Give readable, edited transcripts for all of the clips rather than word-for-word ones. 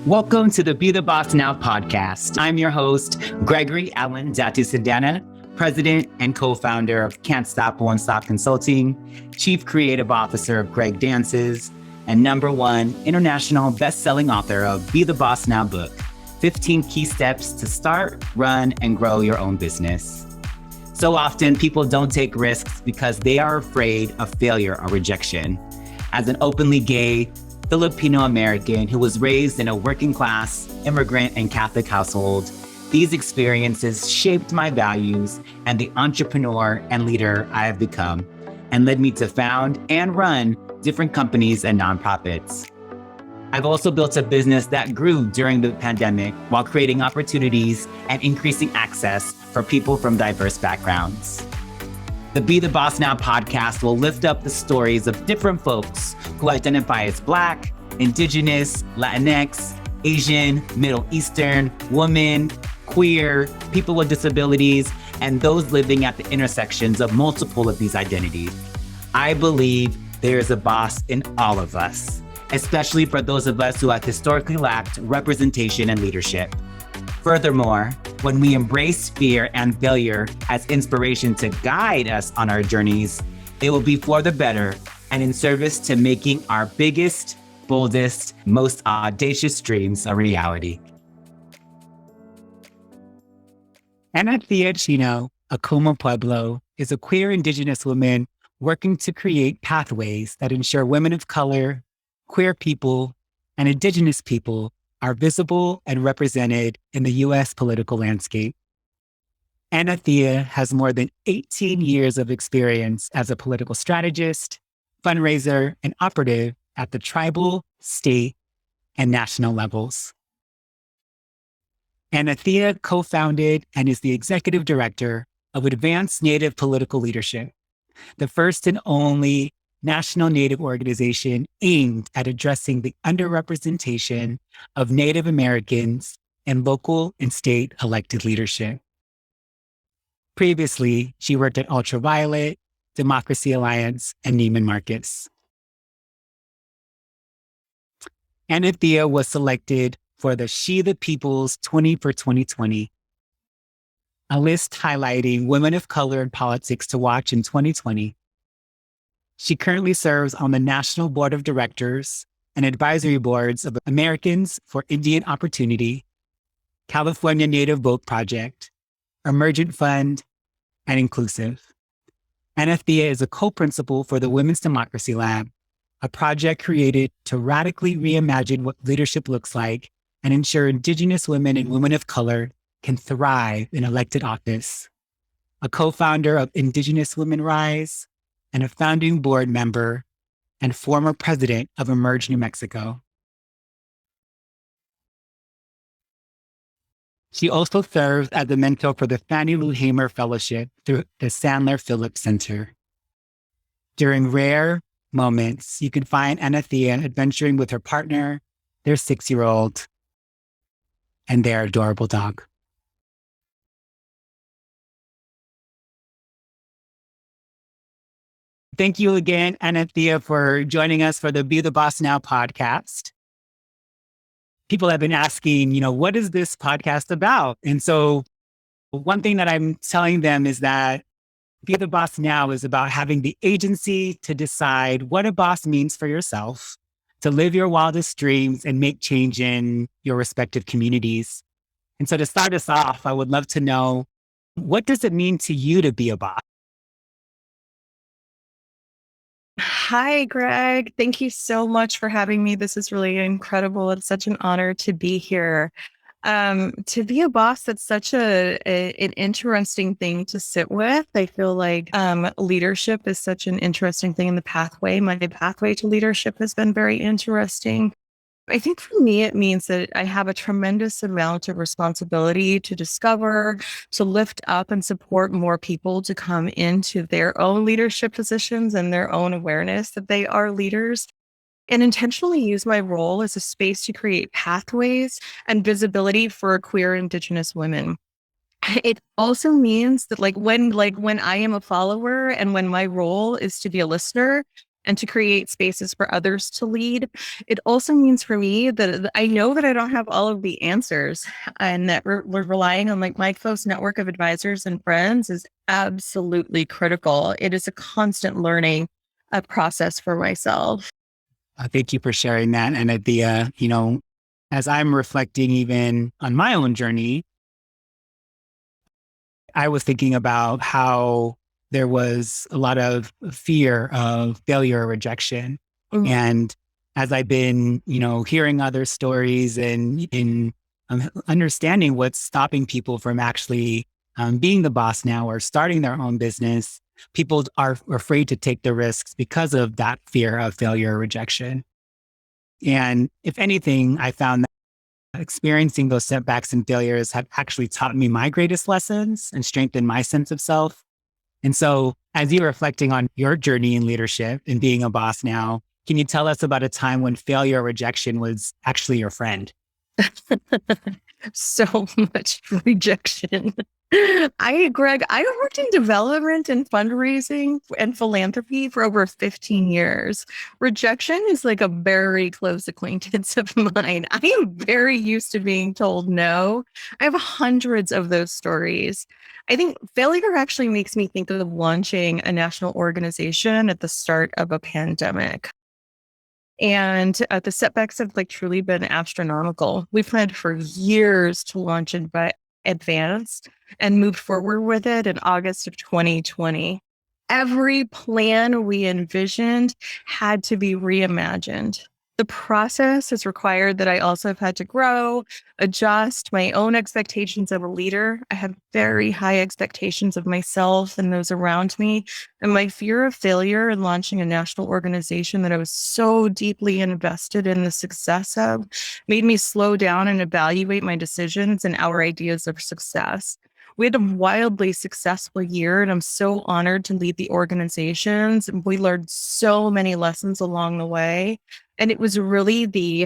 Welcome to the Be the Boss Now podcast. I'm your host, Gregory Allen Datu-Sindana, president and co-founder of Can't Stop, Won't Stop Consulting, chief creative officer of Greg Dances, and #1 international best-selling author of Be the Boss Now book, 15 Key Steps to Start, Run, and Grow Your Own Business. So often people don't take risks because they are afraid of failure or rejection. As an openly gay Filipino American who was raised in a working class, immigrant, and Catholic household, these experiences shaped my values and the entrepreneur and leader I have become, and led me to found and run different companies and nonprofits. I've also built a business that grew during the pandemic while creating opportunities and increasing access for people from diverse backgrounds. The Be the Boss Now podcast will lift up the stories of different folks who identify as Black, Indigenous, Latinx, Asian, Middle Eastern, women, queer, people with disabilities, and those living at the intersections of multiple of these identities. I believe there is a boss in all of us, especially for those of us who have historically lacked representation and leadership. Furthermore, when we embrace fear and failure as inspiration to guide us on our journeys, it will be for the better and in service to making our biggest, boldest, most audacious dreams a reality. Anathea Chino, Acomo Pueblo, is a queer Indigenous woman working to create pathways that ensure women of color, queer people, and Indigenous people are visible and represented in the U.S. political landscape. Anathea has more than 18 years of experience as a political strategist, fundraiser, and operative at the tribal, state, and national levels. Anathea co-founded and is the executive director of Advanced Native Political Leadership, the first and only national Native organization aimed at addressing the underrepresentation of Native Americans in local and state elected leadership. Previously, she worked at Ultraviolet, Democracy Alliance, and Neiman Marcus. Anathea was selected for the She the People's 20 for 2020, a list highlighting women of color in politics to watch in 2020. She currently serves on the National Board of Directors and advisory boards of Americans for Indian Opportunity, California Native Vote Project, Emergent Fund, and Inclusive. Anathea is a co-principal for the Women's Democracy Lab, a project created to radically reimagine what leadership looks like and ensure Indigenous women and women of color can thrive in elected office. A co-founder of Indigenous Women Rise, and a founding board member and former president of Emerge New Mexico. She also serves as a mentor for the Fannie Lou Hamer Fellowship through the Sandler Phillips Center. During rare moments, you can find Anathea adventuring with her partner, their 6-year-old, and their adorable dog. Thank you again, Anathea, for joining us for the Be the Boss Now podcast. People have been asking, what is this podcast about? And so one thing that I'm telling them is that Be the Boss Now is about having the agency to decide what a boss means for yourself, to live your wildest dreams and make change in your respective communities. And so to start us off, I would love to know, what does it mean to you to be a boss? Hi, Greg. Thank you so much for having me. This is really incredible. It's such an honor to be here. To be a boss, that's such an interesting thing to sit with. I feel like leadership is such an interesting thing in the pathway. My pathway to leadership has been very interesting. I think for me, it means that I have a tremendous amount of responsibility to discover, to lift up and support more people to come into their own leadership positions and their own awareness that they are leaders, and intentionally use my role as a space to create pathways and visibility for queer Indigenous women. It also means that when I am a follower and when my role is to be a listener, and to create spaces for others to lead. It also means for me that I know that I don't have all of the answers, and that we're relying on like my close network of advisors and friends is absolutely critical. It is a constant learning process for myself. Thank you for sharing that. And as I'm reflecting even on my own journey, I was thinking about how there was a lot of fear of failure or rejection. Mhm. And as I've been, hearing other stories and in understanding what's stopping people from actually being the boss now or starting their own business, people are afraid to take the risks because of that fear of failure or rejection. And if anything, I found that experiencing those setbacks and failures have actually taught me my greatest lessons and strengthened my sense of self. And so, as you're reflecting on your journey in leadership and being a boss now, can you tell us about a time when failure or rejection was actually your friend? So much rejection. Greg, I worked in development and fundraising and philanthropy for over 15 years. Rejection is like a very close acquaintance of mine. I am very used to being told no. I have hundreds of those stories. I think failure actually makes me think of launching a national organization at the start of a pandemic. And the setbacks have like truly been astronomical. We planned for years to launch it by advanced and moved forward with it in August of 2020. Every plan we envisioned had to be reimagined. The process has required that I also have had to grow, adjust my own expectations of a leader. I have very high expectations of myself and those around me. And my fear of failure in launching a national organization that I was so deeply invested in the success of made me slow down and evaluate my decisions and our ideas of success. We had a wildly successful year, and I'm so honored to lead the organizations. We learned so many lessons along the way. And it was the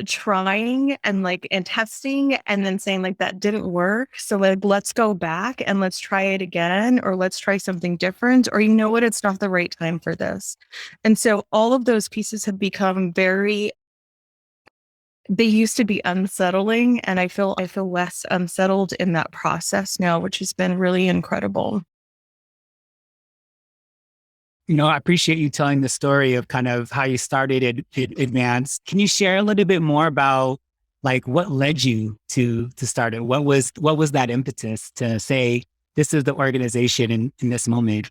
trying and testing and then saying like that didn't work. So like, let's go back and let's try it again, or let's try something different, or you know what, it's not the right time for this. And so all of those pieces have become they used to be unsettling, and I feel less unsettled in that process now, which has been really incredible. I appreciate you telling the story of kind of how you started at Advance. Can you share a little bit more about like what led you to start it? What was that impetus to say this is the organization in this moment?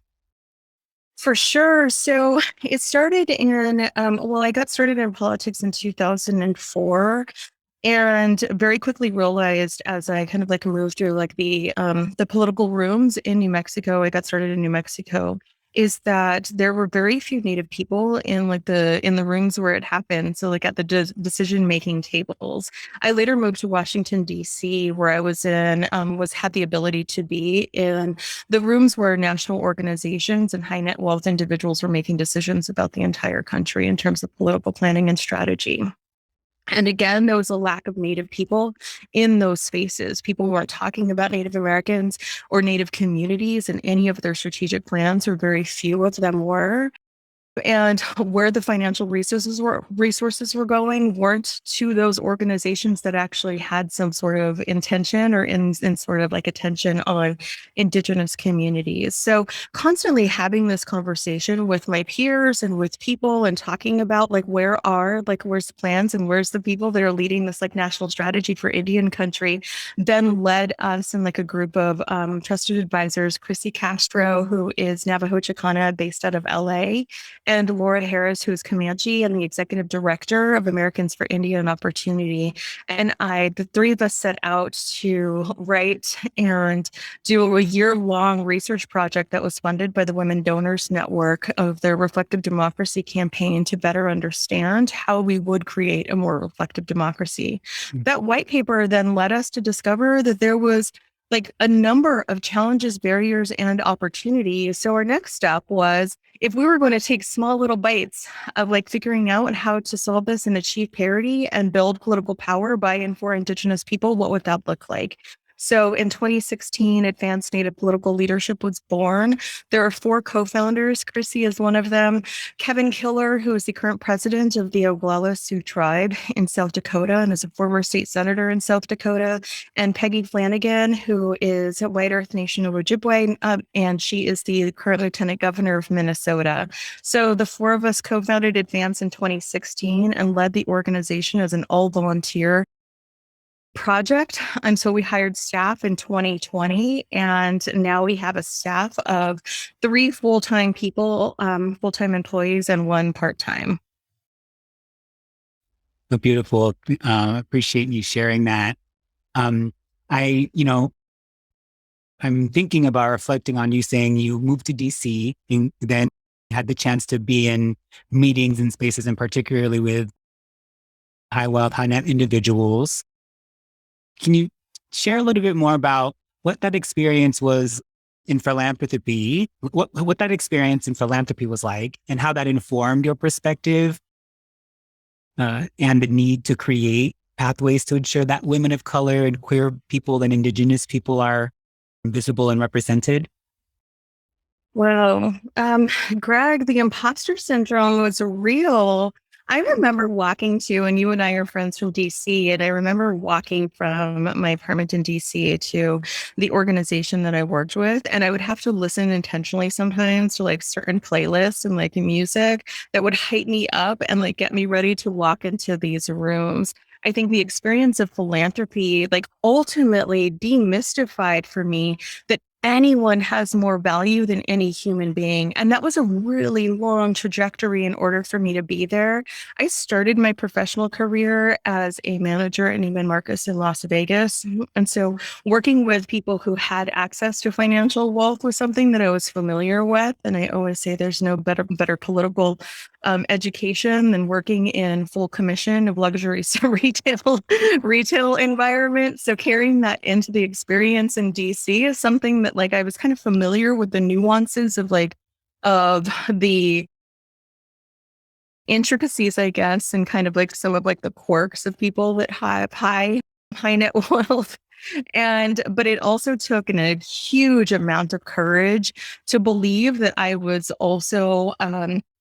For sure. So it started I got started in politics in 2004, and very quickly realized as I kind of like moved through like the political rooms in New Mexico. I got started in New Mexico. Is that there were very few Native people in in the rooms where it happened. So like at the decision making tables. I later moved to Washington D.C., where I was had the ability to be in the rooms where national organizations and high net wealth individuals were making decisions about the entire country in terms of political planning and strategy. And again, there was a lack of Native people in those spaces. People weren't talking about Native Americans or Native communities in any of their strategic plans, or very few of them were. And where the financial resources were going weren't to those organizations that actually had some sort of intention or in sort of like attention on Indigenous communities. So constantly having this conversation with my peers and with people and talking about like where's the plans and where's the people that are leading this like national strategy for Indian country, then led us and like a group of trusted advisors, Chrissy Castro, who is Navajo Chicana based out of LA, and Laura Harris, who is Comanche and the executive director of Americans for Indian Opportunity. And the three of us set out to write and do a year-long research project that was funded by the Women Donors Network of their Reflective Democracy campaign to better understand how we would create a more reflective democracy. That white paper then led us to discover that there was like a number of challenges, barriers, and opportunities. So our next step was, if we were going to take small little bites of like figuring out how to solve this and achieve parity and build political power by and for Indigenous people, what would that look like? So in 2016, Advanced Native Political Leadership was born. There are 4 co-founders. Chrissy is one of them. Kevin Killer, who is the current president of the Oglala Sioux tribe in South Dakota and is a former state senator in South Dakota, and Peggy Flanagan, who is a White Earth Nation of Ojibwe, and she is the current lieutenant governor of Minnesota. So the 4 of us co-founded Advance in 2016 and led the organization as an all-volunteer project. And so we hired staff in 2020, and now we have a staff of 3 full-time people, full-time employees, and 1 part-time. So beautiful. Appreciate you sharing that. I, I'm thinking about reflecting on you saying you moved to DC and then had the chance to be in meetings and spaces, and particularly with high wealth, high net individuals. Can you share a little bit more about what that experience was in philanthropy, what that experience in philanthropy was like, and how that informed your perspective and the need to create pathways to ensure that women of color and queer people and Indigenous people are visible and represented? Well, Greg, the imposter syndrome was real. I remember walking to, and you and I are friends from DC, and I remember walking from my apartment in DC to the organization that I worked with, and I would have to listen intentionally sometimes to like certain playlists and like music that would hype me up and like get me ready to walk into these rooms. I think the experience of philanthropy, like ultimately demystified for me that anyone has more value than any human being. And that was a really long trajectory in order for me to be there. I started my professional career as a manager in Neiman Marcus in Las Vegas. And so working with people who had access to financial wealth was something that I was familiar with. And I always say there's no better political education than working in full commission of luxury retail environment. So carrying that into the experience in DC is something that like I was kind of familiar with the nuances of the intricacies, I guess, and kind of like some of like the quirks of people that have high net wealth. But it also took a huge amount of courage to believe that I was also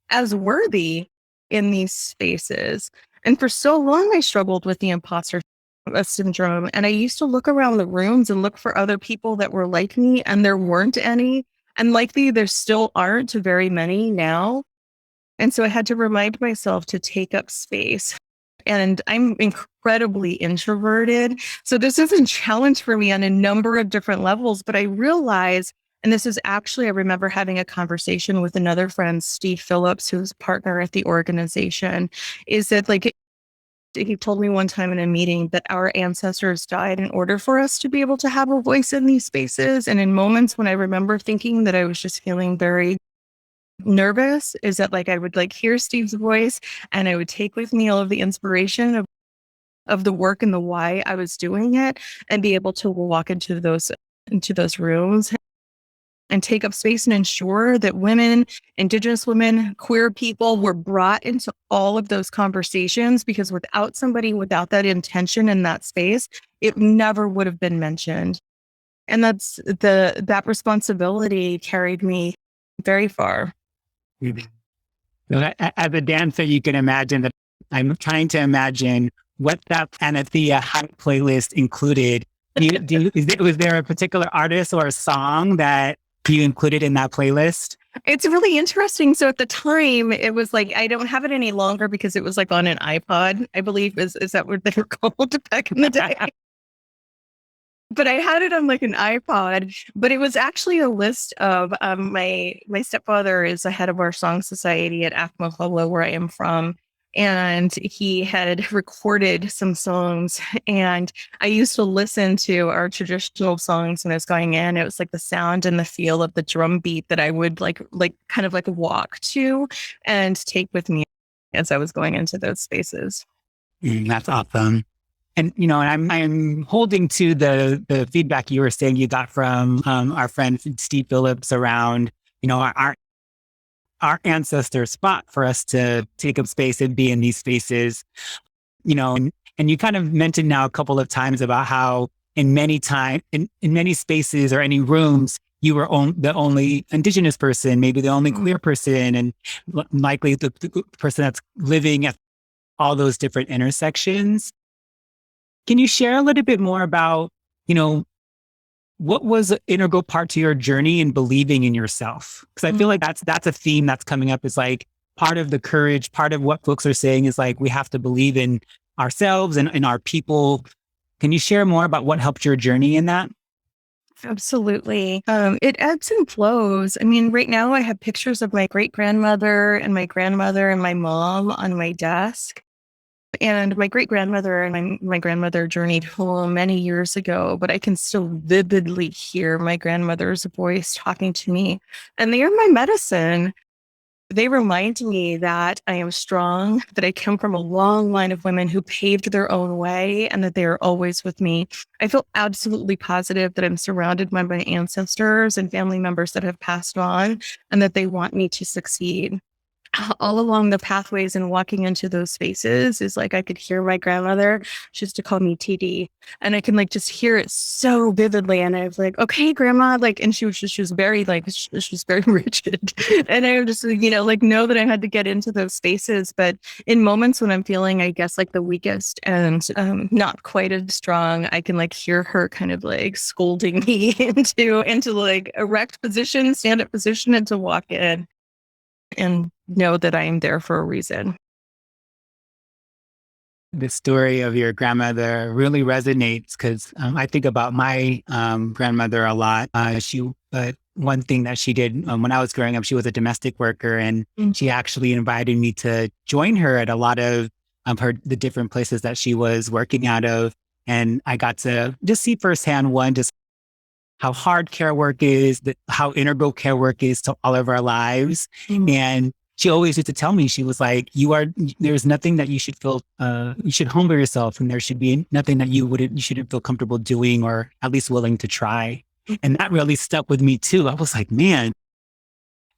as worthy in these spaces. And for so long, I struggled with the imposter syndrome. And I used to look around the rooms and look for other people that were like me, and there weren't any. And likely there still aren't very many now. And so I had to remind myself to take up space. And I'm incredibly introverted. So this is a challenge for me on a number of different levels. But I realize, and this is actually, I remember having a conversation with another friend, Steve Phillips, who's a partner at the organization, is that like, he told me one time in a meeting that our ancestors died in order for us to be able to have a voice in these spaces. And in moments when I remember thinking that I was just feeling very nervous, is that like I would like hear Steve's voice and I would take with me all of the inspiration of the work and the why I was doing it, and be able to walk into those rooms and take up space and ensure that women, Indigenous women, queer people were brought into all of those conversations, because without somebody without that intention in that space, it never would have been mentioned. And that responsibility carried me very far. So as a dancer, you can imagine that I'm trying to imagine what that Anathea hype playlist included. Was there a particular artist or a song that you included in that playlist? It's really interesting. So at the time, it was like, I don't have it any longer because it was like on an iPod, I believe. Is that what they were called back in the day? But I had it on like an iPod, but it was actually a list of my stepfather is the head of our song society at Acomo Pueblo, where I am from. And he had recorded some songs, and I used to listen to our traditional songs when I was going in. It was like the sound and the feel of the drum beat that I would like kind of like walk to and take with me as I was going into those spaces. That's awesome. And, I'm holding to the feedback you were saying you got from our friend Steve Phillips around, our ancestor spot for us to take up space and be in these spaces, and you kind of mentioned now a couple of times about how, in many spaces or any rooms, you were the only Indigenous person, maybe the only queer person, and likely the person that's living at all those different intersections. Can you share a little bit more about, what was an integral part to your journey in believing in yourself? Because I feel like that's a theme that's coming up, is like part of the courage, part of what folks are saying is like, we have to believe in ourselves and in our people. Can you share more about what helped your journey in that? Absolutely. It ebbs and flows. I mean, right now I have pictures of my great grandmother and my grandmother and my mom on my desk. And my great grandmother and my grandmother journeyed home many years ago, but I can still vividly hear my grandmother's voice talking to me. And they are my medicine. They remind me that I am strong, that I come from a long line of women who paved their own way, and that they are always with me. I feel absolutely positive that I'm surrounded by my ancestors and family members that have passed on, and that they want me to succeed. All along the pathways and walking into those spaces is like I could hear my grandmother. She used to call me TD, and I can like just hear it so vividly. And I was like, "Okay, grandma," like, and she was very like she was very rigid, and I just like know that I had to get into those spaces. But in moments when I'm feeling, I guess, like the weakest and not quite as strong, I can like hear her kind of like scolding me into like erect position, stand up position, and to walk in and know that I am there for a reason. The story of your grandmother really resonates because I think about my grandmother a lot. One thing that she did when I was growing up, she was a domestic worker, and she actually invited me to join her at a lot of the different places that she was working out of. And I got to just see firsthand, just how hard care work is, how integral care work is to all of our lives. And she always used to tell me, she was like, there's nothing that you should feel, you should humble yourself, and there should be nothing that you shouldn't feel comfortable doing, or at least willing to try. And that really stuck with me too. I was like, man,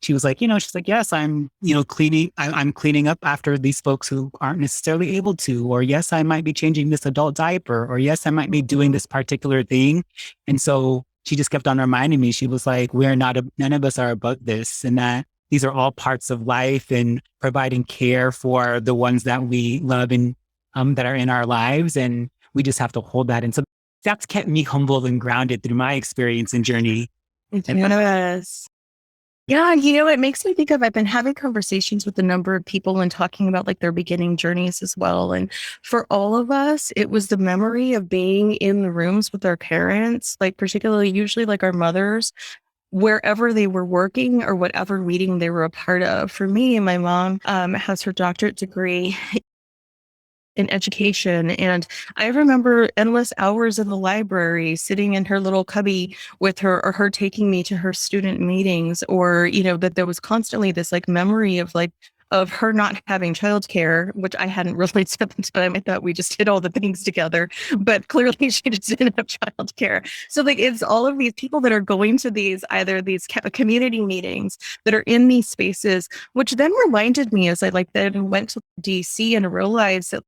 she was like, she's like, yes, I'm, cleaning, I'm cleaning up after these folks who aren't necessarily able to, or yes, I might be changing this adult diaper, or yes, I might be doing this particular thing. And so she just kept on reminding me, she was like, none of us are above this, and that these are all parts of life, and providing care for the ones that we love and that are in our lives. And we just have to hold that. And so that's kept me humble and grounded through my experience and journey. Yes. Yeah, it makes me think of, I've been having conversations with a number of people and talking about like their beginning journeys as well. And for all of us, it was the memory of being in the rooms with our parents, like particularly usually like our mothers, wherever they were working or whatever meeting they were a part of. For me, my mom has her doctorate degree in education. And I remember endless hours in the library, sitting in her little cubby with her, or her taking me to her student meetings, or, that there was constantly this like memory of her not having childcare, which I hadn't realized at the time. I thought we just did all the things together, but clearly she just didn't have childcare. So like, it's all of these people that are going to either these community meetings that are in these spaces, which then reminded me as I then went to DC and realized that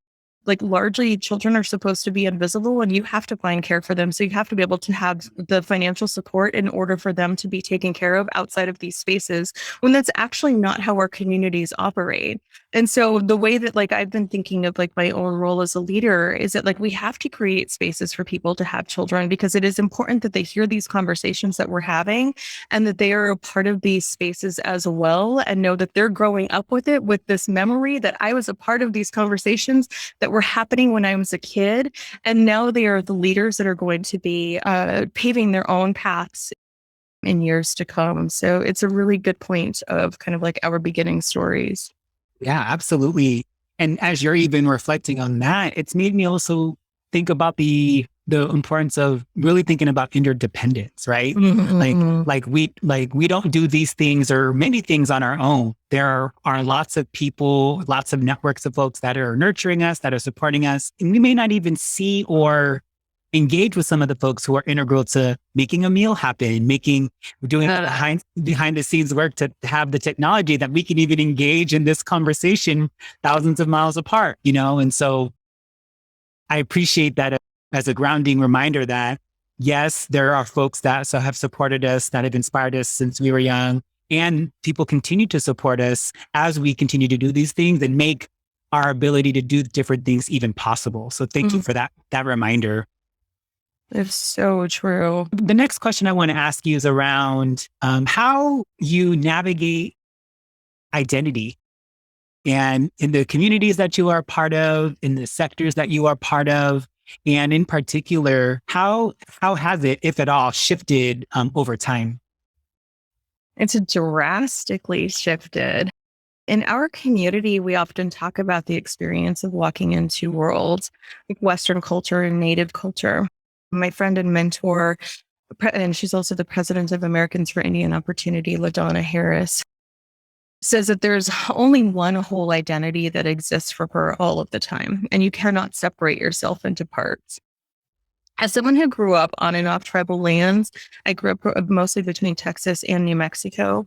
like largely children are supposed to be invisible, and you have to find care for them. So you have to be able to have the financial support in order for them to be taken care of outside of these spaces, when that's actually not how our communities operate. And so the way that like I've been thinking of like my own role as a leader is that like we have to create spaces for people to have children, because it is important that they hear these conversations that we're having, and that they are a part of these spaces as well, and know that they're growing up with it, with this memory that I was a part of these conversations that were happening when I was a kid. And now they are the leaders that are going to be paving their own paths in years to come. So it's a really good point of kind of like our beginning stories. Yeah, absolutely. And as you're even reflecting on that, it's made me also think about the importance of really thinking about interdependence, right? We don't do these things or many things on our own. There are lots of people, lots of networks of folks that are nurturing us, that are supporting us. And we may not even see or engage with some of the folks who are integral to making a meal happen, doing behind the scenes work to have the technology that we can even engage in this conversation thousands of miles apart, And so I appreciate that as a grounding reminder that yes, there are folks that have supported us, that have inspired us since we were young. And people continue to support us as we continue to do these things and make our ability to do different things even possible. So thank you for that reminder. It's so true. The next question I want to ask you is around how you navigate identity and in the communities that you are part of, in the sectors that you are part of, and in particular, how has it, if at all, shifted over time? It's drastically shifted. In our community, we often talk about the experience of walking into worlds like Western culture and Native culture. My friend and mentor, and she's also the president of Americans for Indian Opportunity, LaDonna Harris, says that there's only one whole identity that exists for her all of the time, and you cannot separate yourself into parts. As someone who grew up on and off tribal lands, I grew up mostly between Texas and New Mexico.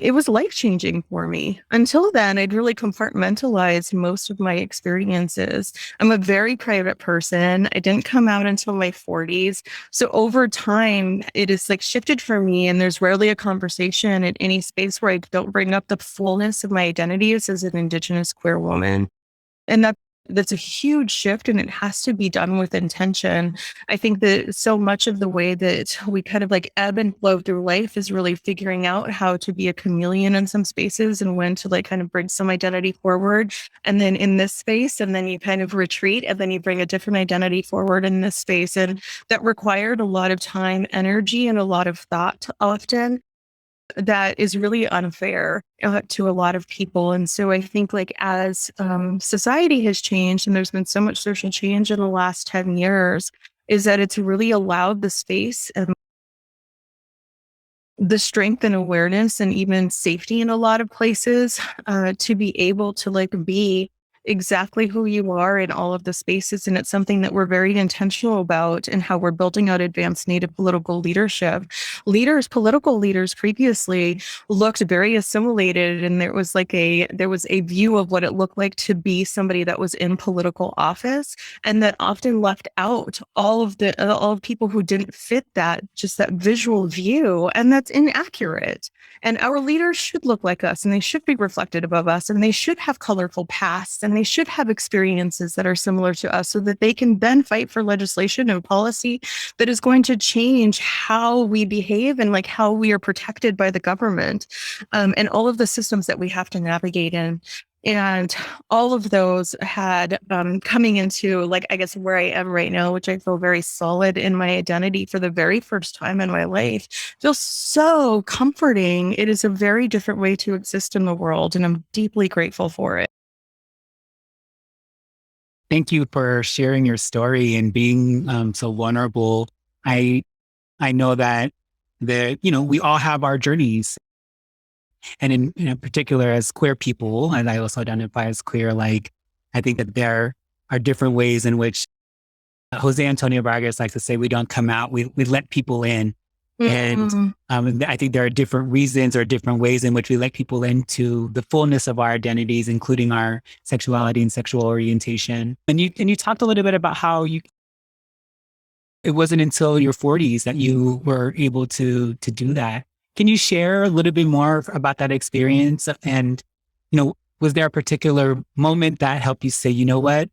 It was life-changing for me. Until then, I'd really compartmentalized most of my experiences. I'm a very private person. I didn't come out until my 40s. So over time, it is like shifted for me. And there's rarely a conversation at any space where I don't bring up the fullness of my identities as an Indigenous queer woman. And that's a huge shift, and it has to be done with intention. I think that so much of the way that we kind of like ebb and flow through life is really figuring out how to be a chameleon in some spaces and when to like kind of bring some identity forward. And then in this space, and then you kind of retreat, and then you bring a different identity forward in this space. And that required a lot of time, energy, and a lot of thought often. That is really unfair to a lot of people. And so I think like as society has changed and there's been so much social change in the last 10 years, is that it's really allowed the space and the strength and awareness and even safety in a lot of places to be able to like be exactly who you are in all of the spaces. And it's something that we're very intentional about in how we're building out advanced Native political leadership. Political leaders previously looked very assimilated, and there was a view of what it looked like to be somebody that was in political office, and that often left out all of people who didn't fit that, just that visual view. And that's inaccurate. And our leaders should look like us, and they should be reflected above us, and they should have colorful pasts, and they should have experiences that are similar to us so that they can then fight for legislation and policy that is going to change how we behave and like how we are protected by the government, and all of the systems that we have to navigate in. And all of those had coming into like, I guess where I am right now, which I feel very solid in my identity for the very first time in my life, feels so comforting. It is a very different way to exist in the world, and I'm deeply grateful for it. Thank you for sharing your story and being so vulnerable. I know that we all have our journeys, and in particular as queer people, and I also identify as queer. Like I think that there are different ways in which Jose Antonio Vargas likes to say, we don't come out, we let people in. And I think there are different reasons or different ways in which we let people into the fullness of our identities, including our sexuality and sexual orientation. And you talked a little bit about how it wasn't until your 40s that you were able to do that. Can you share a little bit more about that experience? And, was there a particular moment that helped you say, you know what,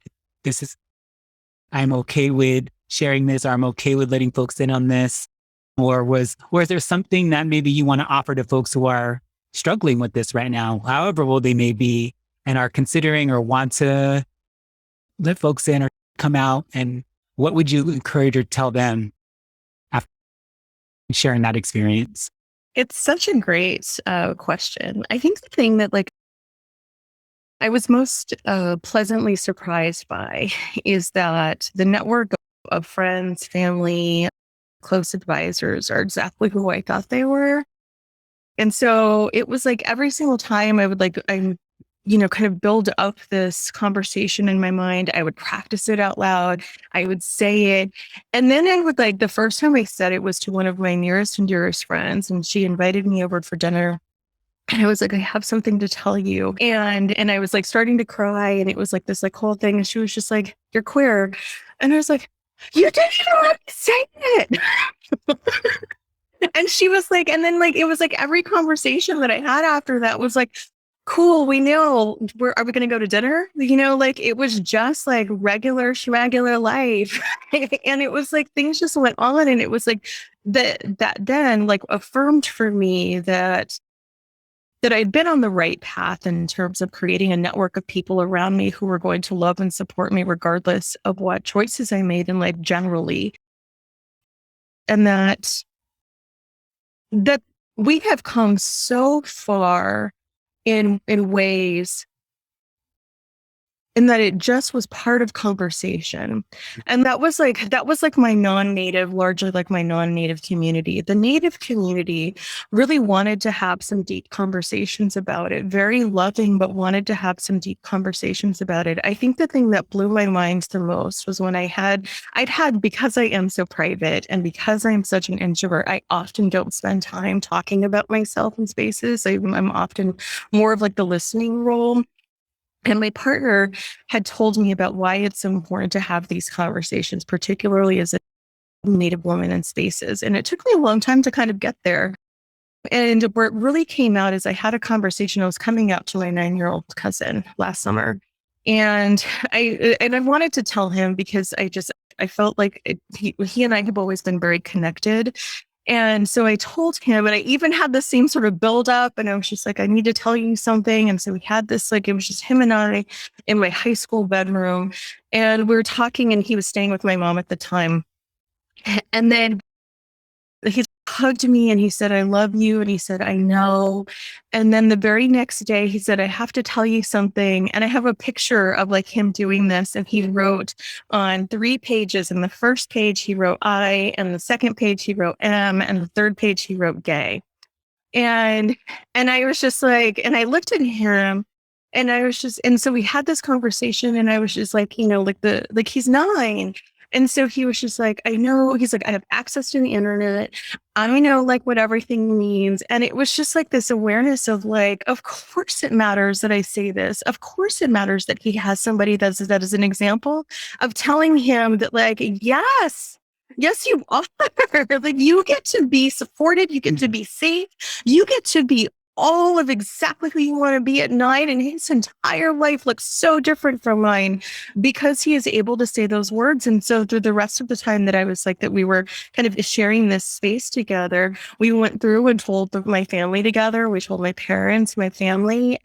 I'm okay with sharing this, or I'm okay with letting folks in on this? Or was there something that maybe you want to offer to folks who are struggling with this right now, however old they may be, and are considering or want to let folks in or come out? And what would you encourage or tell them after sharing that experience? It's such a great question. I think the thing that like I was most pleasantly surprised by is that the network of friends, family, close advisors are exactly who I thought they were. And so it was like every single time I would kind of build up this conversation in my mind. I would practice it out loud. I would say it. And then I would the first time I said it was to one of my nearest and dearest friends, and she invited me over for dinner. And I was like, I have something to tell you. And I was like starting to cry, and it was like this whole thing. And she was just like, you're queer. And I was like, You didn't even let me say it. And she was like, and then like, it was like every conversation that I had after that was like, cool, we know, are we going to go to dinner? You know, like it was just like regular schmegular life. And it was like things just went on. And it was like that then like affirmed for me that I'd been on the right path in terms of creating a network of people around me who were going to love and support me regardless of what choices I made in life generally. And that we have come so far in ways, and that it just was part of conversation. And that was like my non-native, largely like my non-native community. The native community really wanted to have some deep conversations about it, very loving, but wanted to have some deep conversations about it. I think the thing that blew my mind the most was when I'd had, because I am so private and because I'm such an introvert, I often don't spend time talking about myself in spaces. I'm often more of like the listening role. And my partner had told me about why it's so important to have these conversations, particularly as a Native woman in spaces. And it took me a long time to kind of get there. And where it really came out is I had a conversation. I was coming out to my 9-year-old cousin last summer. And I wanted to tell him because I felt like he and I have always been very connected. And so I told him, and I even had the same sort of build up, and I was just like, I need to tell you something. And so we had this, like, it was just him and I in my high school bedroom. And we were talking, and he was staying with my mom at the time. And then he hugged me and he said, I love you. And he said, I know. And then the very next day, he said, I have to tell you something. And I have a picture of like him doing this. And he wrote on 3 pages. And the first page, he wrote I. And the second page, he wrote M. And the third page, he wrote gay. And I was just like, and I looked at him and I was just, and so we had this conversation and I was just like, like he's 9. And so he was just like, I know, he's like, I have access to the internet. I know like what everything means. And it was just like this awareness of like, of course it matters that I say this. Of course it matters that he has somebody that is an example of telling him that like, yes, you are. Like you get to be supported. You get to be safe. You get to be all of exactly who you want to be at 9. And his entire life looks so different from mine because he is able to say those words. And so through the rest of the time that I was like, that we were kind of sharing this space together, we went through and told my family together. We told my parents, my family,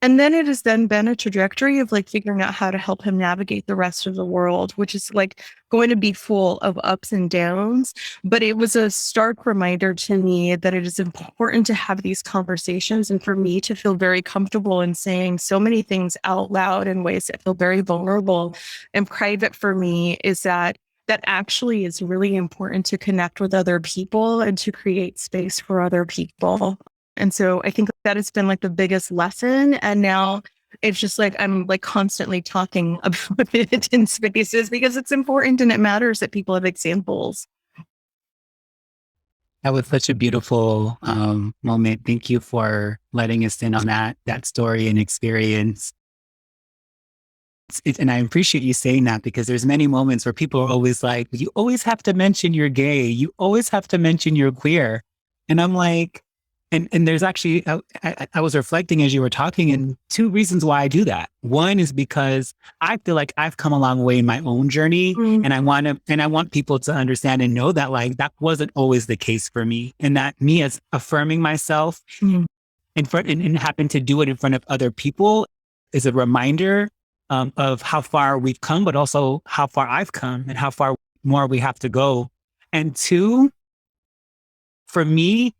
and then it has then been a trajectory of like figuring out how to help him navigate the rest of the world, which is like going to be full of ups and downs. But it was a stark reminder to me that it is important to have these conversations and for me to feel very comfortable in saying so many things out loud in ways that feel very vulnerable and private for me is that actually is really important to connect with other people and to create space for other people. And so I think that has been like the biggest lesson. And now it's just like, I'm like constantly talking about it in spaces because it's important and it matters that people have examples. That was such a beautiful moment. Thank you for letting us in on that story and experience. And I appreciate you saying that because there's many moments where people are always like, you always have to mention you're gay. You always have to mention you're queer. And I'm like, and there's actually, I was reflecting as you were talking and 2 reasons why I do that. One is because I feel like I've come a long way in my own journey and I want people to understand and know that like, that wasn't always the case for me and that me as affirming myself and happen to do it in front of other people is a reminder of how far we've come, but also how far I've come and how far more we have to go. And 2, for me,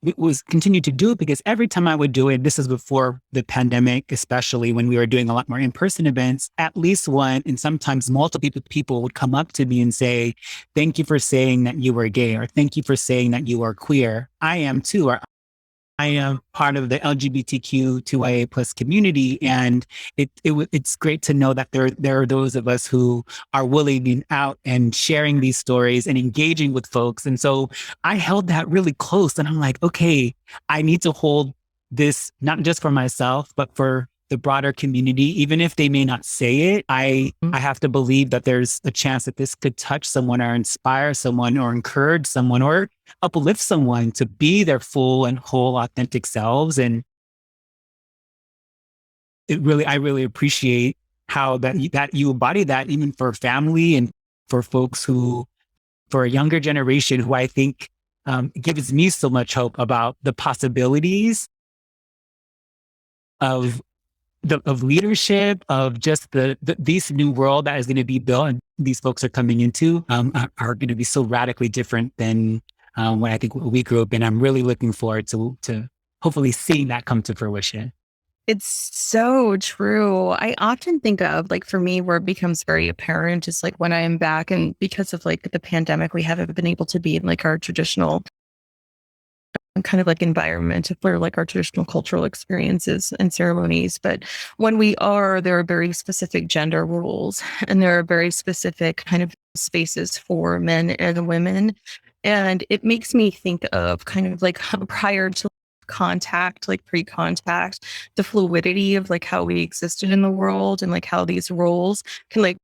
it was continued to do it because every time I would do it, this is before the pandemic, especially when we were doing a lot more in-person events, at least one and sometimes multiple people would come up to me and say, thank you for saying that you were gay, or thank you for saying that you are queer. I am too, or I am part of the LGBTQ2IA plus community. And it's great to know that there are those of us who are willing out and sharing these stories and engaging with folks. And so I held that really close and I'm like, okay, I need to hold this, not just for myself, but for the broader community, even if they may not say it, I have to believe that there's a chance that this could touch someone or inspire someone or encourage someone or uplift someone to be their full and whole authentic selves. And I really appreciate how that you embody that even for family and for folks for a younger generation who I think gives me so much hope about the possibilities of leadership, of just this new world that is going to be built and these folks are coming into are going to be so radically different than when I think we grew up in. I'm really looking forward to hopefully seeing that come to fruition. It's so true. I often think of, like, for me, where it becomes very apparent is like when I am back, and because of like the pandemic, we haven't been able to be in like our traditional kind of like environment for like our traditional cultural experiences and ceremonies. But when we are, there are very specific gender rules, and there are very specific kind of spaces for men and women. And it makes me think of kind of like prior to contact, like pre-contact, the fluidity of like how we existed in the world, and like how these roles can like,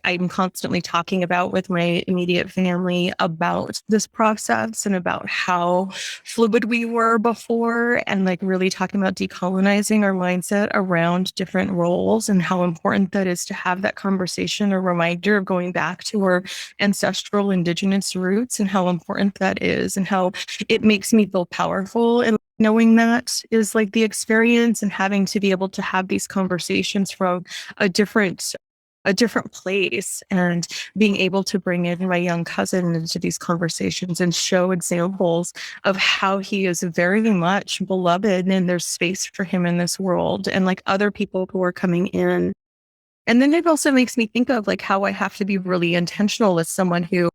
I'm constantly talking about with my immediate family about this process and about how fluid we were before, and like really talking about decolonizing our mindset around different roles, and how important that is to have that conversation, a reminder of going back to our ancestral Indigenous roots, and how important that is, and how it makes me feel powerful. And knowing that is like the experience, and having to be able to have these conversations from a different place, and being able to bring in my young cousin into these conversations and show examples of how he is very much beloved and there's space for him in this world, and like other people who are coming in. And then it also makes me think of like how I have to be really intentional as someone who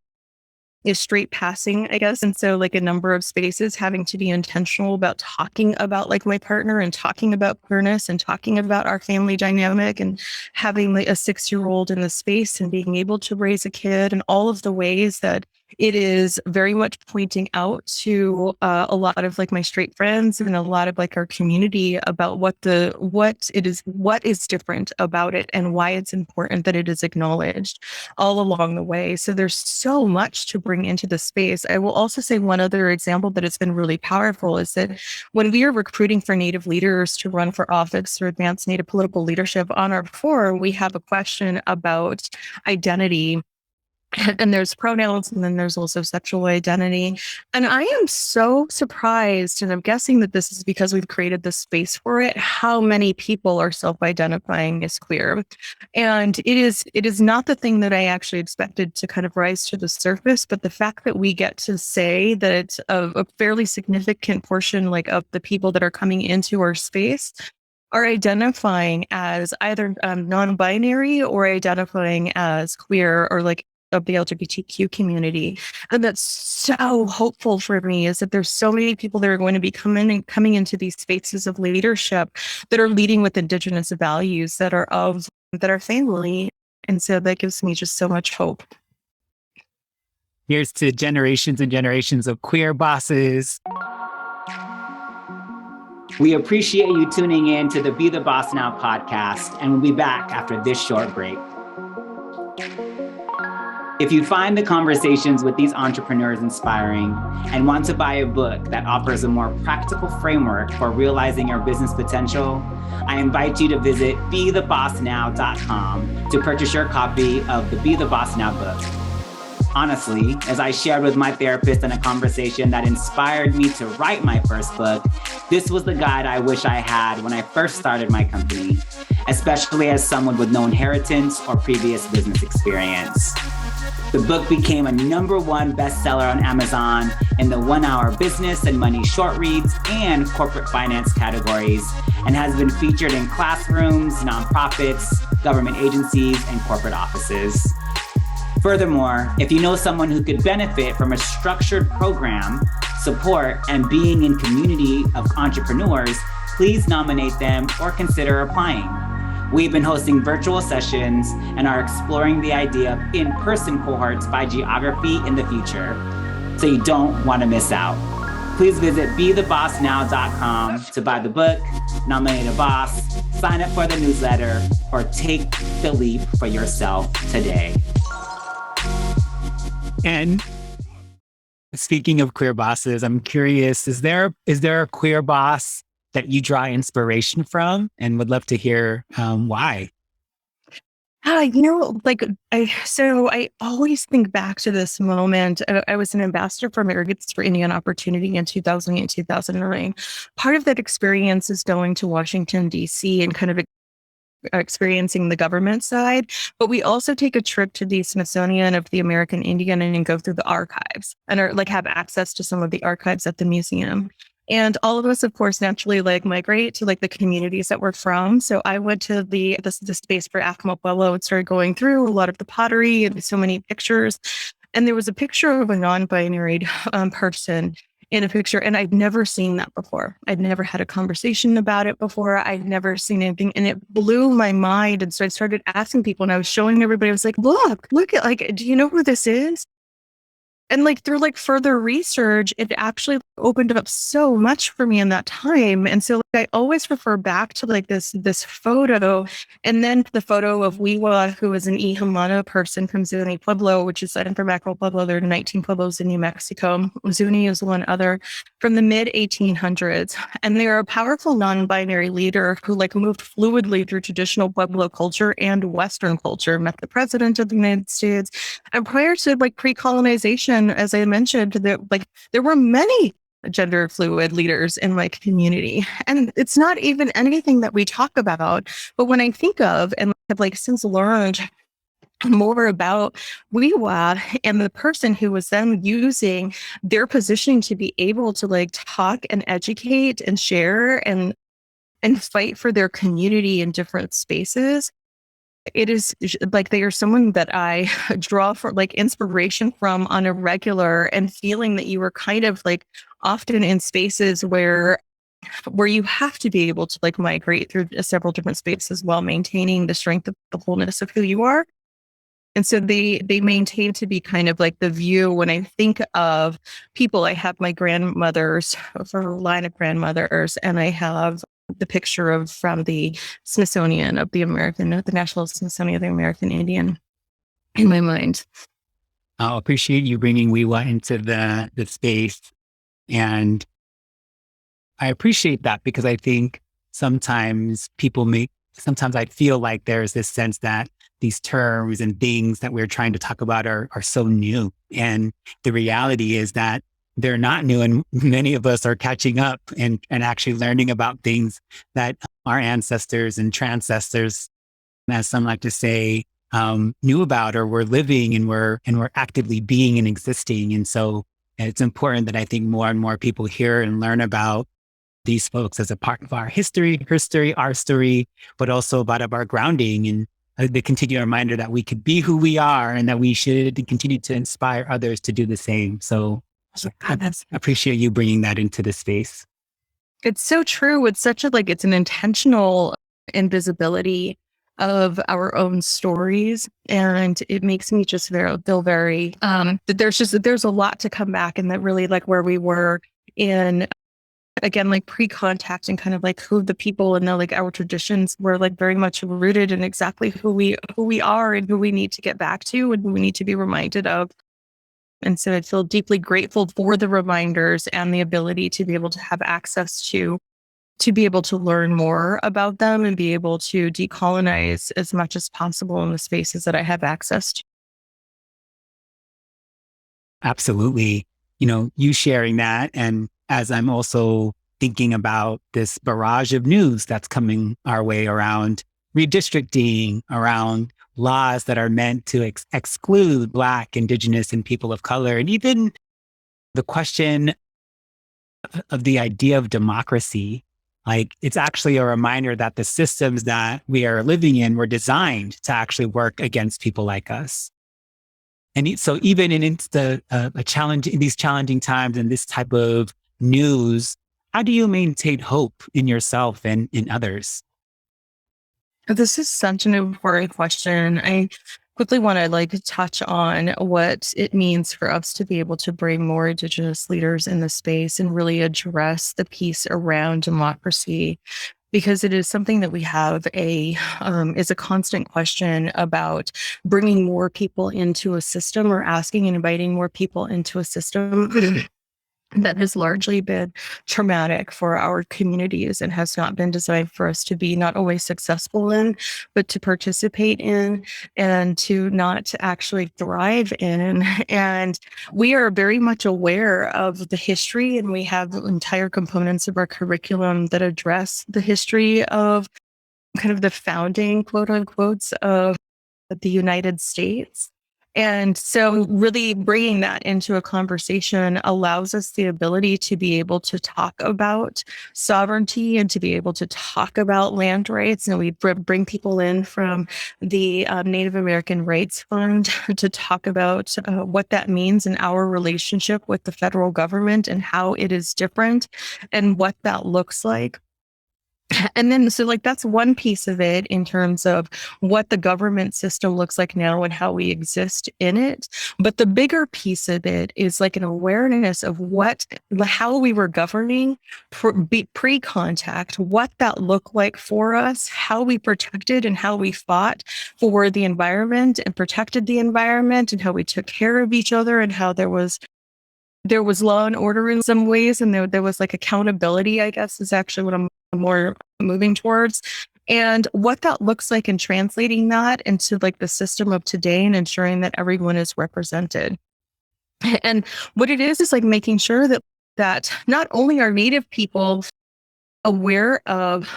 is straight passing, I guess. And so like a number of spaces, having to be intentional about talking about like my partner, and talking about queerness, and talking about our family dynamic, and having like a 6-year-old in the space, and being able to raise a kid, and all of the ways that it is very much pointing out to a lot of like my straight friends and a lot of like our community about what is different about it, and why it's important that it is acknowledged all along the way. So there's so much to bring into the space. I will also say one other example that has been really powerful is that when we are recruiting for Native leaders to run for office or advance Native political leadership on our forum, we have a question about identity. And there's pronouns, and then there's also sexual identity. And I am so surprised, and I'm guessing that this is because we've created this space for it, how many people are self-identifying as queer. And it is not the thing that I actually expected to kind of rise to the surface, but the fact that we get to say that it's a fairly significant portion like of the people that are coming into our space are identifying as either non-binary or identifying as queer, or like of the LGBTQ community. And that's so hopeful for me, is that there's so many people that are going to be coming into these spaces of leadership that are leading with Indigenous values that are family. And so that gives me just so much hope. Here's to generations and generations of queer bosses. We appreciate you tuning in to the Be the Boss Now podcast, and we'll be back after this short break. If you find the conversations with these entrepreneurs inspiring and want to buy a book that offers a more practical framework for realizing your business potential, I invite you to visit BeTheBossNow.com to purchase your copy of the Be the Boss Now book. Honestly, as I shared with my therapist in a conversation that inspired me to write my first book, this was the guide I wish I had when I first started my company, especially as someone with no inheritance or previous business experience. The book became a #1 bestseller on Amazon in the 1-hour business and money short reads and corporate finance categories, and has been featured in classrooms, nonprofits, government agencies, and corporate offices. Furthermore, if you know someone who could benefit from a structured program, support, and being in community of entrepreneurs, please nominate them or consider applying. We've been hosting virtual sessions and are exploring the idea of in-person cohorts by geography in the future, so you don't want to miss out. Please visit BeTheBossNow.com to buy the book, nominate a boss, sign up for the newsletter, or take the leap for yourself today. And speaking of queer bosses, I'm curious, is there a queer boss that you draw inspiration from, and would love to hear why? I always think back to this moment. I was an ambassador for Americans for Indian Opportunity in 2008, 2009. Part of that experience is going to Washington, D.C. and kind of experiencing the government side. But we also take a trip to the Smithsonian of the American Indian and go through the archives and have access to some of the archives at the museum. And all of us, of course, naturally migrate to the communities that we're from. So I went to the space for Acomo Pueblo and started going through a lot of the pottery and so many pictures. And there was a picture of a non-binary person in a picture. And I'd never seen that before. I'd never had a conversation about it before. I'd never seen anything. And it blew my mind. And so I started asking people, and I was showing everybody, I was like, look at, do you know who this is? And through further research, it actually opened up so much for me in that time. And so I always refer back to this photo, and then the photo of Wiwa, who is an Ihumana person from Zuni Pueblo, which is from Acomo Pueblo. There are 19 pueblos in New Mexico. Zuni is one other from the mid 1800s. And they're a powerful non-binary leader who moved fluidly through traditional Pueblo culture and Western culture, met the president of the United States. And prior to pre-colonization, as I mentioned, there were many gender fluid leaders in my community. And it's not even anything that we talk about. But when I think of and have since learned more about Wiwa and the person who was then using their positioning to be able to talk and educate and share and fight for their community in different spaces, it is they are someone that I draw for inspiration from on a regular, and feeling that you are kind of often in spaces where you have to be able to migrate through several different spaces while maintaining the strength of the wholeness of who you are. And so they maintain to be kind of the view. When I think of people, I have my grandmothers, for a line of grandmothers, and I have the picture from the Smithsonian of the National Smithsonian of the American Indian in my mind. I appreciate you bringing Wiwa into the space. And I appreciate that, because I think sometimes I feel like there's this sense that these terms and things that we're trying to talk about are so new. And the reality is that they're not new, and many of us are catching up and actually learning about things that our ancestors and transcestors, as some like to say, knew about, or were living and we're actively being and existing. And so it's important that I think more and more people hear and learn about these folks as a part of our history, our story, but also part of our grounding, and the continued reminder that we could be who we are and that we should continue to inspire others to do the same. So I appreciate you bringing that into the space. It's so true. It's such it's an intentional invisibility of our own stories. And it makes me just feel very, that there's a lot to come back, and that really where we were in, again, pre-contact, and kind of who the people and our traditions were very much rooted in exactly who we are and who we need to get back to and who we need to be reminded of. And so I feel deeply grateful for the reminders and the ability to be able to have access to be able to learn more about them and be able to decolonize as much as possible in the spaces that I have access to. Absolutely. You sharing that, and as I'm also thinking about this barrage of news that's coming our way around redistricting, around laws that are meant to exclude Black, Indigenous, and people of color, and even the question of the idea of democracy. It's actually a reminder that the systems that we are living in were designed to actually work against people like us. And so even in a challenge, in these challenging times and this type of news, how do you maintain hope in yourself and in others? This is such an important question. I quickly want to touch on what it means for us to be able to bring more Indigenous leaders in the space and really address the piece around democracy. because it is something that we have is a constant question about bringing more people into a system, or asking and inviting more people into a system that has largely been traumatic for our communities and has not been designed for us to be not always successful in, but to participate in and to not actually thrive in. And we are very much aware of the history, and we have entire components of our curriculum that address the history of kind of the founding, quote unquote, of the United States. And so really bringing that into a conversation allows us the ability to be able to talk about sovereignty and to be able to talk about land rights. And we bring people in from the Native American Rights Fund to talk about what that means in our relationship with the federal government and how it is different and what that looks like. And then, so like, that's one piece of it in terms of what the government system looks like now and how we exist in it. But the bigger piece of it is like an awareness of how we were governing pre-contact, what that looked like for us, how we protected and how we fought for the environment and protected the environment, and how we took care of each other, and how there was law and order in some ways, and there was like accountability, I guess, is actually what I'm more moving towards. And what that looks like, and translating that into like the system of today and ensuring that everyone is represented. And what it is like making sure that not only are Native people aware of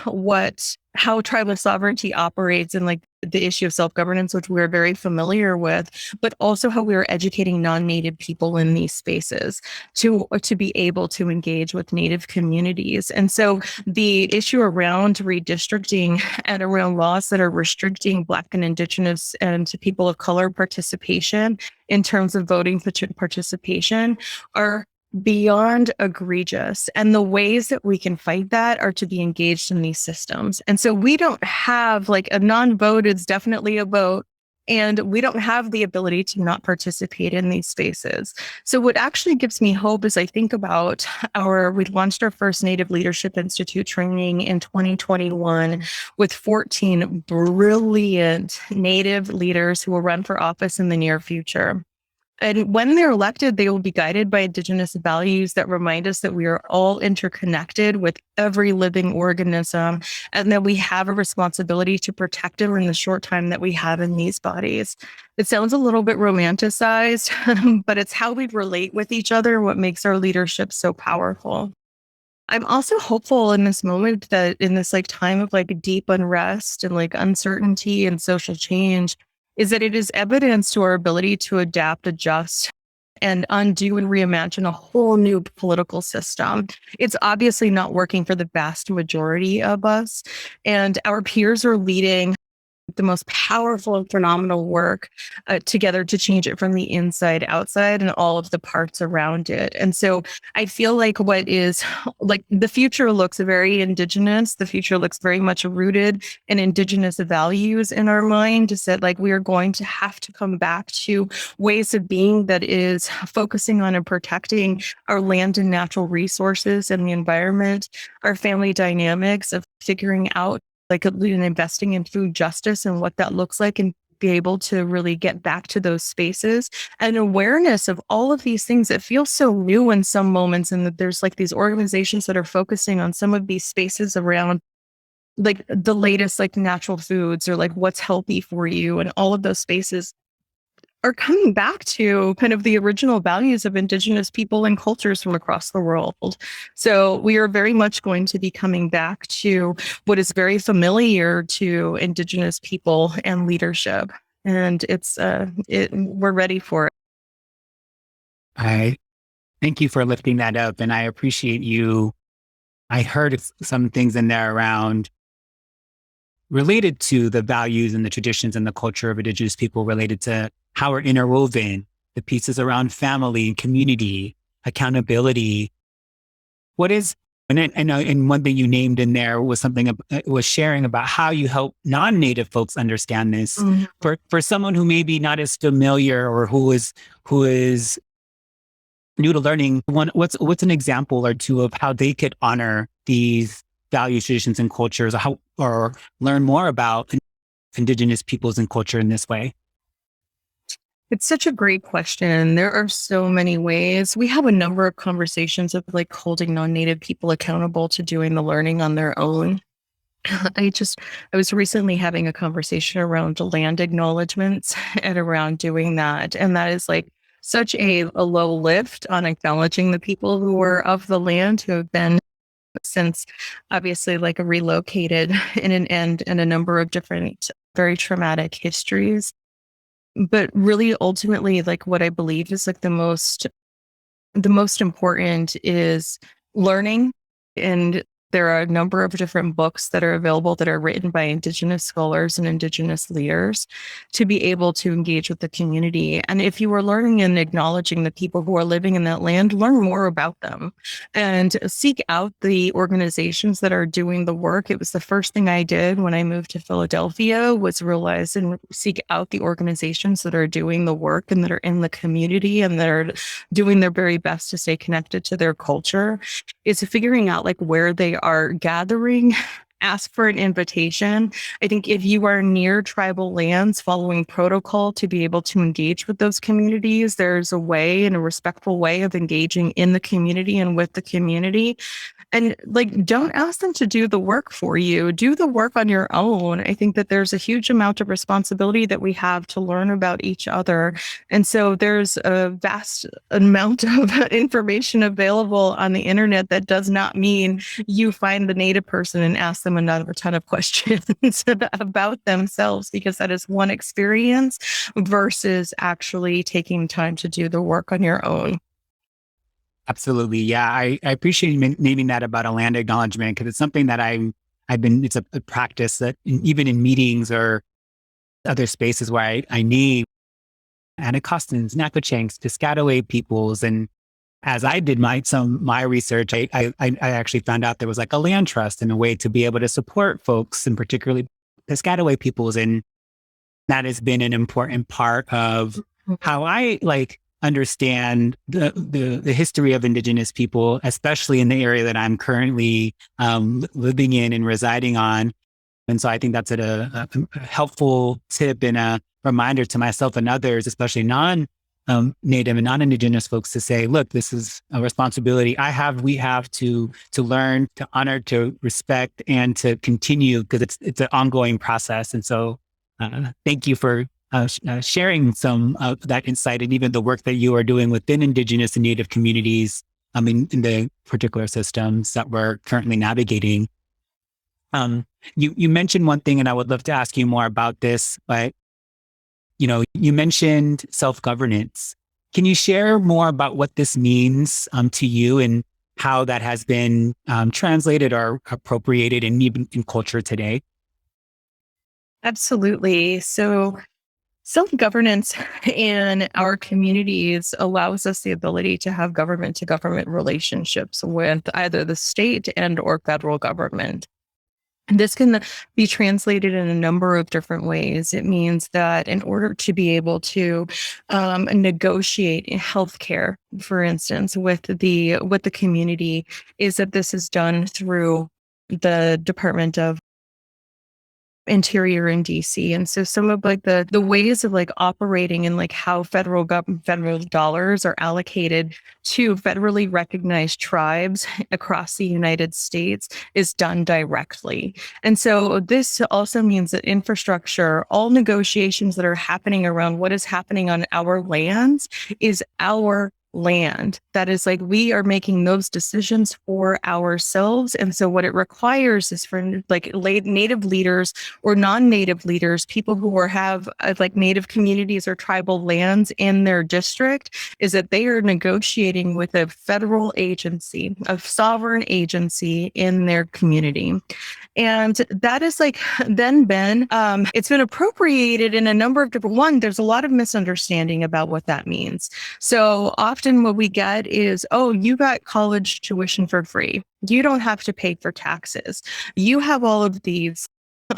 how tribal sovereignty operates and like the issue of self-governance, which we're very familiar with, but also how we are educating non-Native people in these spaces to be able to engage with Native communities. And so the issue around redistricting and around laws that are restricting Black and Indigenous and to people of color participation in terms of voting participation are beyond egregious. And the ways that we can fight that are to be engaged in these systems. And so we don't have like a non-vote is definitely a vote. And we don't have the ability to not participate in these spaces. So what actually gives me hope is I think about we launched our first Native Leadership Institute training in 2021 with 14 brilliant Native leaders who will run for office in the near future. And when they're elected, they will be guided by Indigenous values that remind us that we are all interconnected with every living organism, and that we have a responsibility to protect them in the short time that we have in these bodies. It sounds a little bit romanticized, but it's how we relate with each other, what makes our leadership so powerful. I'm also hopeful in this moment that in this like time of like deep unrest and like uncertainty and social change, is that it is evidence to our ability to adapt, adjust, and undo and reimagine a whole new political system. It's obviously not working for the vast majority of us, and our peers are leading the most powerful and phenomenal work together to change it from the inside outside and all of the parts around it. And so I feel like what is like the future looks very Indigenous. The future looks very much rooted in Indigenous values in our mind, is that like we are going to have to come back to ways of being that is focusing on and protecting our land and natural resources and the environment, our family dynamics of figuring out like investing in food justice and what that looks like, and be able to really get back to those spaces and awareness of all of these things that feel so new in some moments. And that there's like these organizations that are focusing on some of these spaces around like the latest like natural foods or like what's healthy for you, and all of those spaces are coming back to kind of the original values of Indigenous people and cultures from across the world. So we are very much going to be coming back to what is very familiar to Indigenous people and leadership. And we're ready for it. I thank you for lifting that up. And I appreciate you. I heard some things in there around related to the values and the traditions and the culture of Indigenous people, related to how we're interwoven, the pieces around family and community, accountability. And one thing you named in there was was sharing about how you help non-Native folks understand this. Mm-hmm. For someone who may be not as familiar, or who is new to learning, what's an example or two of how they could honor these values, traditions, and cultures, or learn more about Indigenous peoples and culture in this way? It's such a great question. There are so many ways. We have a number of conversations of like holding non-native people accountable to doing the learning on their own. I just, I was recently having a conversation around land acknowledgements and around doing that. And that is like such a low lift on acknowledging the people who are of the land who have been since obviously like relocated in an end and a number of different very traumatic histories. But really ultimately, like what I believe is like the most important is learning. And there are a number of different books that are available that are written by Indigenous scholars and Indigenous leaders to be able to engage with the community. And if you are learning and acknowledging the people who are living in that land, learn more about them and seek out the organizations that are doing the work. It was the first thing I did when I moved to Philadelphia, was realize and seek out the organizations that are doing the work and that are in the community and that are doing their very best to stay connected to their culture. Is figuring out like where they are gathering. Ask for an invitation. I think if you are near tribal lands, following protocol to be able to engage with those communities, there's a way and a respectful way of engaging in the community and with the community. And like, don't ask them to do the work for you. Do the work on your own. I think that there's a huge amount of responsibility that we have to learn about each other. And so there's a vast amount of information available on the internet. That does not mean you find the native person and ask them another ton of questions about themselves, because that is one experience versus actually taking time to do the work on your own. Absolutely. Yeah. I appreciate you naming that about a land acknowledgement, because it's something that it's a practice that even in meetings or other spaces where I name Anacostans, Nakochanks, Piscataway peoples. And as I did my research, I actually found out there was like a land trust and a way to be able to support folks, and particularly Piscataway peoples. And that has been an important part of how I understand the history of Indigenous people, especially in the area that I'm currently living in and residing on. And so I think that's a helpful tip and a reminder to myself and others, especially non-Native and non-Indigenous folks, to say, look, this is a responsibility we have to learn, to honor, to respect, and to continue, because it's an ongoing process. And so thank you for sharing some of that insight, and even the work that you are doing within Indigenous and Native communities, in the particular systems that we're currently navigating. You mentioned one thing, and I would love to ask you more about this, but you mentioned self-governance. Can you share more about what this means to you, and how that has been translated or appropriated in culture today? Absolutely. So self-governance in our communities allows us the ability to have government to government relationships with either the state and or federal government. And this can be translated in a number of different ways. It means that in order to be able to negotiate healthcare, for instance, with the community, is that this is done through the Department of Interior in DC. And so some of like the ways of like operating and like how federal dollars are allocated to federally recognized tribes across the United States is done directly. And so this also means that infrastructure, all negotiations that are happening around what is happening on our lands, is our land. That is like, we are making those decisions for ourselves. And so what it requires is for like native leaders or non-native leaders, people who have like native communities or tribal lands in their district, is that they are negotiating with a federal agency, a sovereign agency in their community. And that is like then been, it's been appropriated in a number of different, there's a lot of misunderstanding about what that means. So often what we get is, oh, you got college tuition for free. You don't have to pay for taxes. You have all of these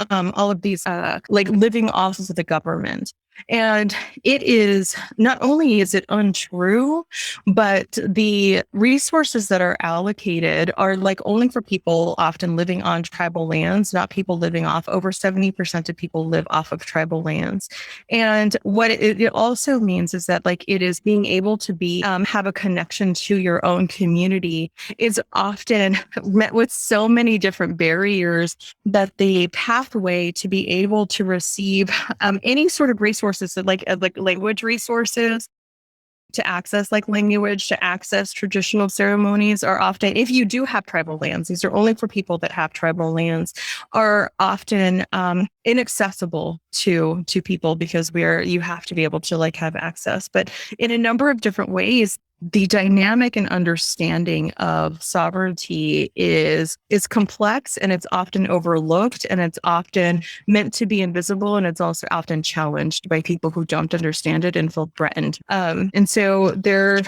like living off of the government. And it is, not only is it untrue, but the resources that are allocated are like only for people often living on tribal lands, not people living off. Over 70% of people live off of tribal lands. And what it also means is that like it is being able to be, have a connection to your own community is often met with so many different barriers that the pathway to be able to receive any sort of resources, that like language resources, to access like language, to access traditional ceremonies are often, if you do have tribal lands, these are only for people that have tribal lands, are often inaccessible to people, because you have to be able to like have access. But in a number of different ways, the dynamic and understanding of sovereignty is complex, and it's often overlooked, and it's often meant to be invisible, and it's also often challenged by people who don't understand it and feel threatened. And so there's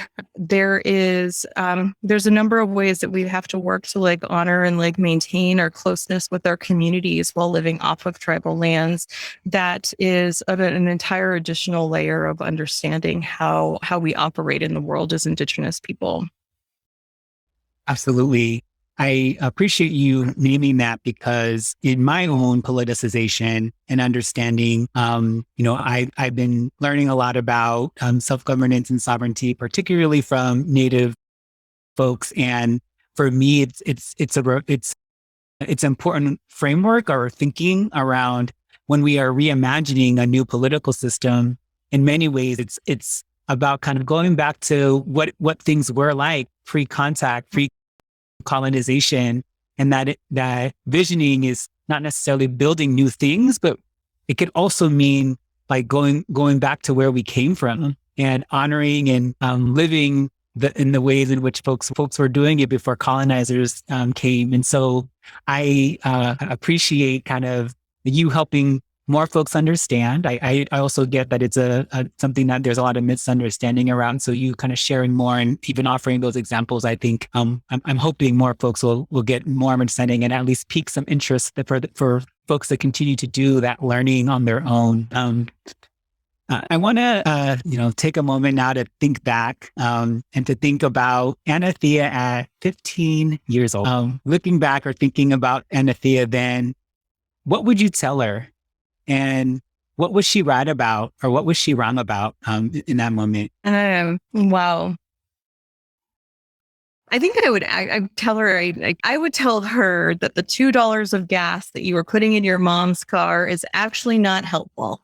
a number of ways that we have to work to like honor and like maintain our closeness with our communities while living off of tribal lands. That is an entire additional layer of understanding how we operate in the world as Indigenous people. Absolutely. I appreciate you naming that, because in my own politicization and understanding, I've been learning a lot about self-governance and sovereignty, particularly from Native folks. And for me, it's important framework or thinking around when we are reimagining a new political system. In many ways, it's about kind of going back to what things were like pre-contact, pre-colonization, and that visioning is not necessarily building new things, but it could also mean like going back to where we came from and honoring and living in the ways in which folks were doing it before colonizers came. And so I appreciate kind of you helping more folks understand. I also get that it's something that there's a lot of misunderstanding around. So you kind of sharing more and even offering those examples, I think I'm hoping more folks will get more understanding and at least pique some interest for folks that continue to do that learning on their own. I want to, take a moment now to think back and to think about Anathea at 15 years old. Looking back or thinking about Anathea then, what would you tell her? And what was she right about, or what was she wrong about in that moment? Wow. I think I tell her, I would tell her that the $2 of gas that you were putting in your mom's car is actually not helpful.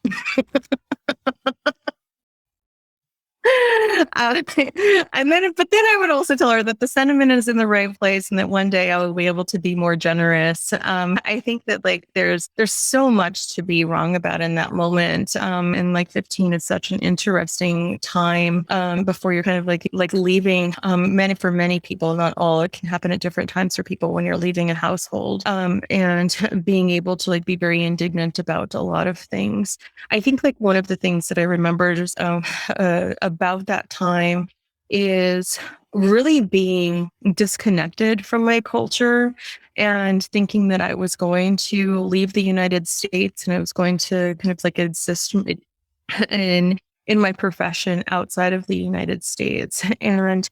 But then I would also tell her that the sentiment is in the right place, and that one day I will be able to be more generous. I think that like there's so much to be wrong about in that moment. And like 15 is such an interesting time before you're kind of like leaving. For many people, not all, it can happen at different times for people when you're leaving a household. And being able to like be very indignant about a lot of things. I think like one of the things that I remember just about that time is really being disconnected from my culture and thinking that I was going to leave the United States and I was going to kind of like exist in my profession outside of the United States. And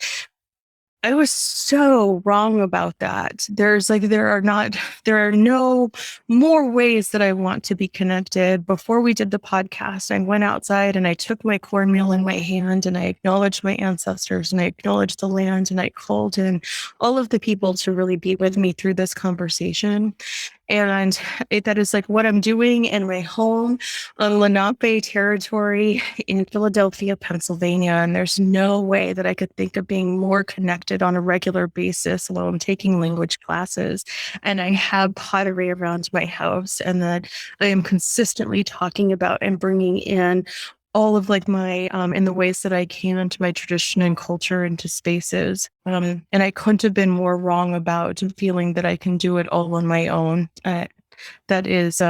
I was so wrong about that. There are no more ways that I want to be connected. Before we did the podcast, I went outside and I took my cornmeal in my hand and I acknowledged my ancestors and I acknowledged the land and I called in all of the people to really be with me through this conversation. And that is like what I'm doing in my home on Lenape territory in Philadelphia, Pennsylvania. And there's no way that I could think of being more connected on a regular basis while I'm taking language classes. And I have pottery around my house, and that I am consistently talking about and bringing in all of like my in the ways that I can into my tradition and culture into spaces. And I couldn't have been more wrong about feeling that I can do it all on my own. That is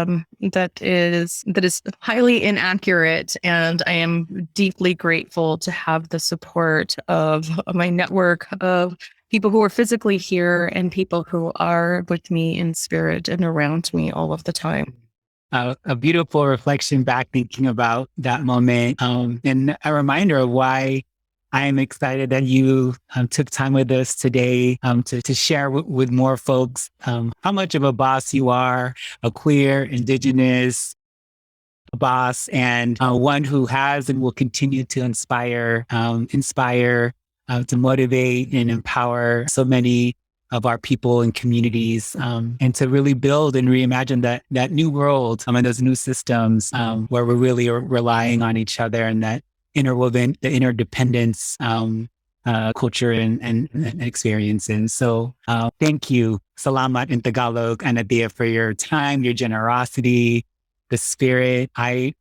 highly inaccurate, and I am deeply grateful to have the support of my network of people who are physically here and people who are with me in spirit and around me all of the time. a beautiful reflection back, thinking about that moment, and a reminder of why I am excited that you took time with us today to share with more folks how much of a boss you are, a queer, Indigenous boss, and one who has and will continue to inspire, to motivate and empower so many of our people and communities, and to really build and reimagine that new world and those new systems where we're really relying on each other, and that the interdependence culture and experience. And so thank you, Salamat in Tagalog, Anathea, for your time, your generosity, the spirit. I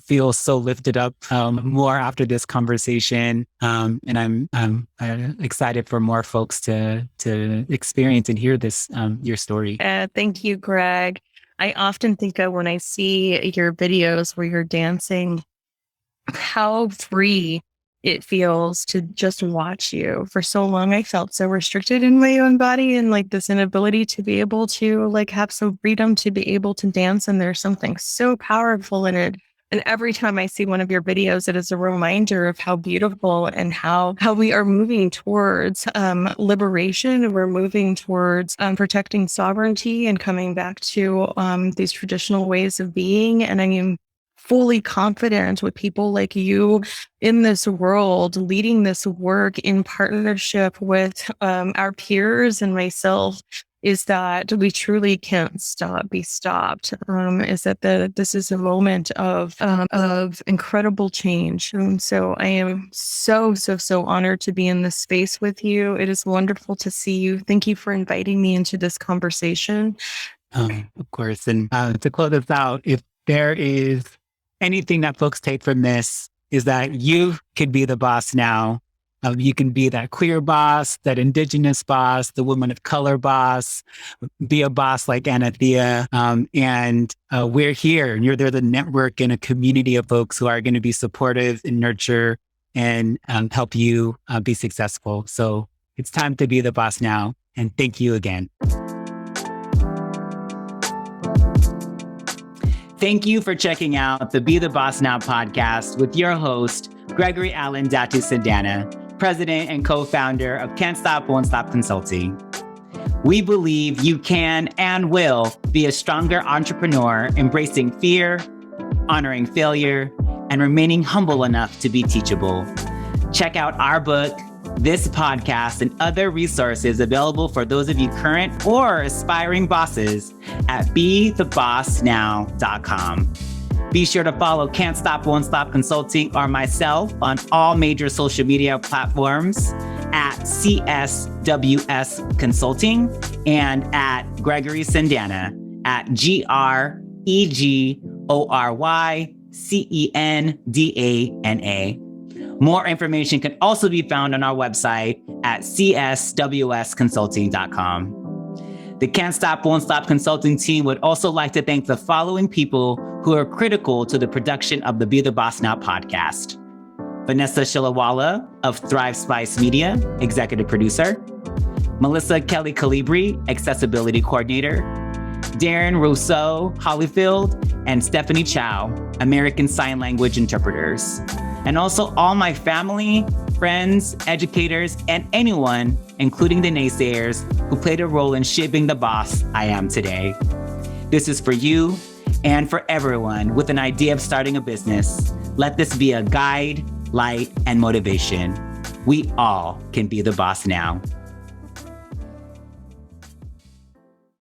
feel so lifted up more after this conversation, and I'm excited for more folks to experience and hear this your story. Thank you, Greg. I often think of when I see your videos where you're dancing, how free it feels to just watch you. For so long, I felt so restricted in my own body, and like this inability to be able to like have some freedom to be able to dance. And there's something so powerful in it. And every time I see one of your videos, it is a reminder of how beautiful and how we are moving towards liberation. We're moving towards protecting sovereignty and coming back to these traditional ways of being. And I am fully confident with people like you in this world, leading this work in partnership with our peers and myself, is that we truly can't be stopped. Is that this is a moment of incredible change. And so I am so honored to be in this space with you. It is wonderful to see you. Thank you for inviting me into this conversation. Of course. And to close us out, if there is anything that folks take from this, is that you could be the boss now. You can be that queer boss, that Indigenous boss, the woman of color boss, be a boss like Anathea. And we're here, and there's a network and a community of folks who are going to be supportive and nurture and help you be successful. So it's time to be the boss now. And thank you again. Thank you for checking out the Be the Boss Now podcast with your host, Gregory Allen Datu Sandana, president and co-founder of Can't Stop, Won't Stop Consulting. We believe you can and will be a stronger entrepreneur, embracing fear, honoring failure, and remaining humble enough to be teachable. Check out our book, this podcast, and other resources available for those of you current or aspiring bosses at BeTheBossNow.com. Be sure to follow Can't Stop, Won't Stop Consulting or myself on all major social media platforms at CSWS Consulting and at Gregory Sandana at GREGORYCENDANA. More information can also be found on our website at cswsconsulting.com. The Can't Stop, Won't Stop Consulting team would also like to thank the following people who are critical to the production of the Be the Boss Now podcast. Vanessa Shilawala of Thrive Spice Media, executive producer. Melissa Kelly Calibri, accessibility coordinator. Darren Rousseau Hollyfield and Stephanie Chow, American Sign Language interpreters. And also all my family, friends, educators, and anyone, including the naysayers, who played a role in shaping the boss I am today. This is for you and for everyone with an idea of starting a business. Let this be a guide, light, and motivation. We all can be the boss now.